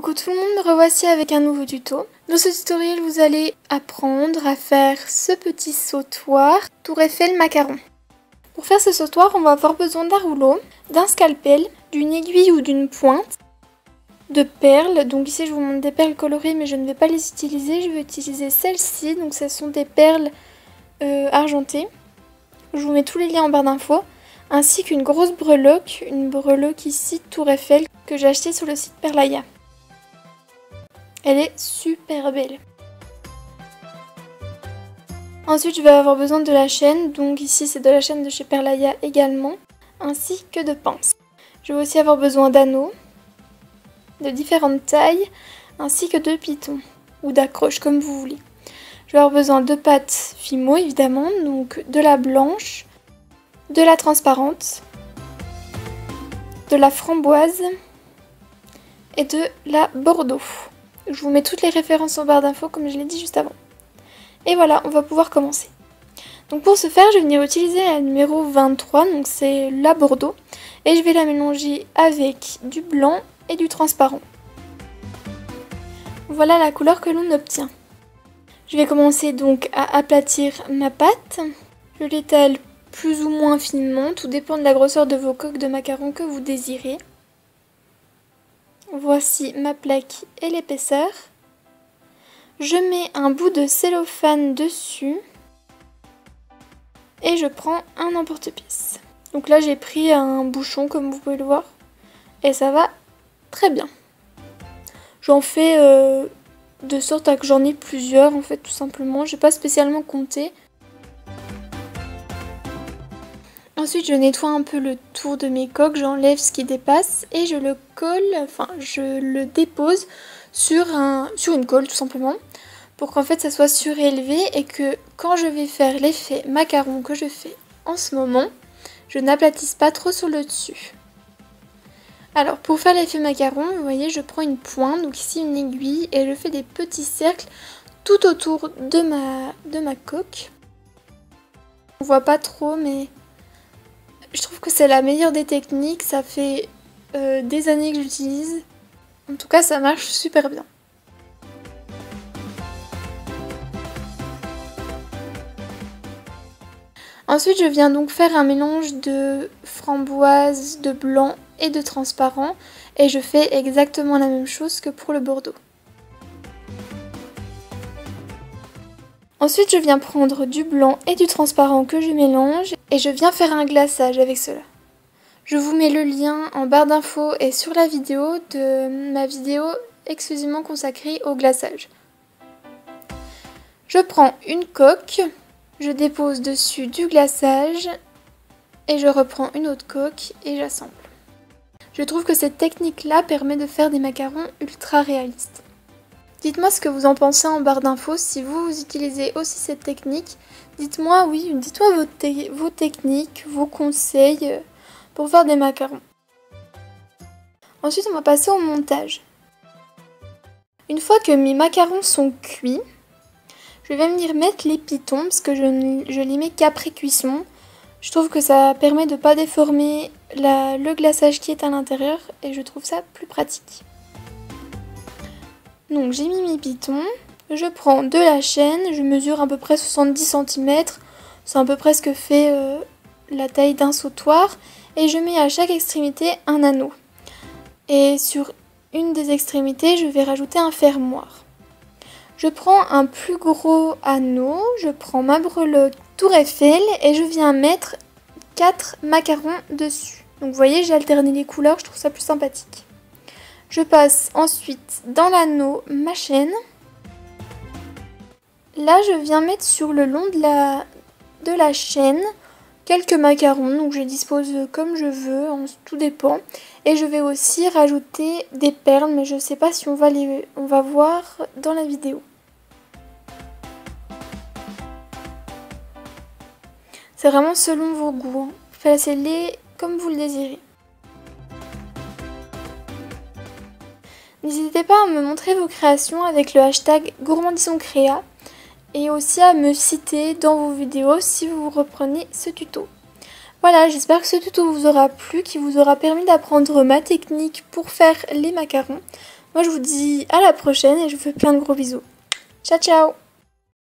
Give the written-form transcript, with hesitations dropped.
Coucou tout le monde, me revoici avec un nouveau tuto. Dans ce tutoriel, vous allez apprendre à faire ce petit sautoir Tour Eiffel macaron. Pour faire ce sautoir, on va avoir besoin d'un rouleau, d'un scalpel, d'une aiguille ou d'une pointe, de perles. Donc ici, je vous montre des perles colorées, mais je ne vais pas les utiliser. Je vais utiliser celles-ci. Donc ce sont des perles argentées. Je vous mets tous les liens en barre d'infos. Ainsi qu'une grosse breloque, une breloque ici Tour Eiffel que j'ai achetée sur le site Perlaya. Elle est super belle. Ensuite, je vais avoir besoin de la chaîne. Donc ici, c'est de la chaîne de chez Perlaya également, ainsi que de pinces. Je vais aussi avoir besoin d'anneaux de différentes tailles, ainsi que de pitons ou d'accroches, comme vous voulez. Je vais avoir besoin de pâte Fimo, évidemment, donc de la blanche, de la transparente, de la framboise et de la bordeaux. Je vous mets toutes les références en barre d'infos comme je l'ai dit juste avant. Et voilà, on va pouvoir commencer. Donc pour ce faire, je vais venir utiliser la numéro 23, donc c'est la bordeaux. Et je vais la mélanger avec du blanc et du transparent. Voilà la couleur que l'on obtient. Je vais commencer donc à aplatir ma pâte. Je l'étale plus ou moins finement, tout dépend de la grosseur de vos coques de macarons que vous désirez. Voici ma plaque et l'épaisseur. Je mets un bout de cellophane dessus et je prends un emporte-pièce. Donc là j'ai pris un bouchon comme vous pouvez le voir et ça va très bien. J'en fais de sorte à que j'en ai plusieurs en fait tout simplement. J'ai pas spécialement compté. Ensuite, je nettoie un peu le tour de mes coques, j'enlève ce qui dépasse et je le colle, enfin je le dépose sur une colle tout simplement pour qu'en fait ça soit surélevé et que quand je vais faire l'effet macaron que je fais en ce moment, je n'aplatisse pas trop sur le dessus. Alors pour faire l'effet macaron, vous voyez, je prends une pointe, donc ici une aiguille et je fais des petits cercles tout autour de ma coque. On voit pas trop mais je trouve que c'est la meilleure des techniques, ça fait des années que j'utilise. En tout cas, ça marche super bien. Ensuite, je viens donc faire un mélange de framboise, de blanc et de transparent. Et je fais exactement la même chose que pour le bordeaux. Ensuite, je viens prendre du blanc et du transparent que je mélange et je viens faire un glaçage avec cela. Je vous mets le lien en barre d'infos et sur la vidéo de ma vidéo exclusivement consacrée au glaçage. Je prends une coque, je dépose dessus du glaçage et je reprends une autre coque et j'assemble. Je trouve que cette technique-là permet de faire des macarons ultra réalistes. Dites-moi ce que vous en pensez en barre d'infos, si vous utilisez aussi cette technique. Dites-moi, oui, dites-moi vos techniques, vos conseils pour faire des macarons. Ensuite, on va passer au montage. Une fois que mes macarons sont cuits, je vais venir mettre les pitons parce que je les mets qu'après cuisson. Je trouve que ça permet de ne pas déformer le glaçage qui est à l'intérieur et je trouve ça plus pratique. Donc j'ai mis mes pitons, je prends de la chaîne, je mesure à peu près 70 cm, c'est à peu près ce que fait la taille d'un sautoir, et je mets à chaque extrémité un anneau. Et sur une des extrémités, je vais rajouter un fermoir. Je prends un plus gros anneau, je prends ma breloque Tour Eiffel et je viens mettre 4 macarons dessus. Donc vous voyez, j'ai alterné les couleurs, je trouve ça plus sympathique. Je passe ensuite dans l'anneau ma chaîne. Là, je viens mettre sur le long de la chaîne quelques macarons. Donc, je dispose comme je veux, tout dépend. Et je vais aussi rajouter des perles, mais je ne sais pas si on va voir dans la vidéo. C'est vraiment selon vos goûts. Placez-les comme vous le désirez. N'hésitez pas à me montrer vos créations avec le hashtag gourmandisonscrea et aussi à me citer dans vos vidéos si vous reprenez ce tuto. Voilà, j'espère que ce tuto vous aura plu, qui vous aura permis d'apprendre ma technique pour faire les macarons. Moi je vous dis à la prochaine et je vous fais plein de gros bisous. Ciao ciao!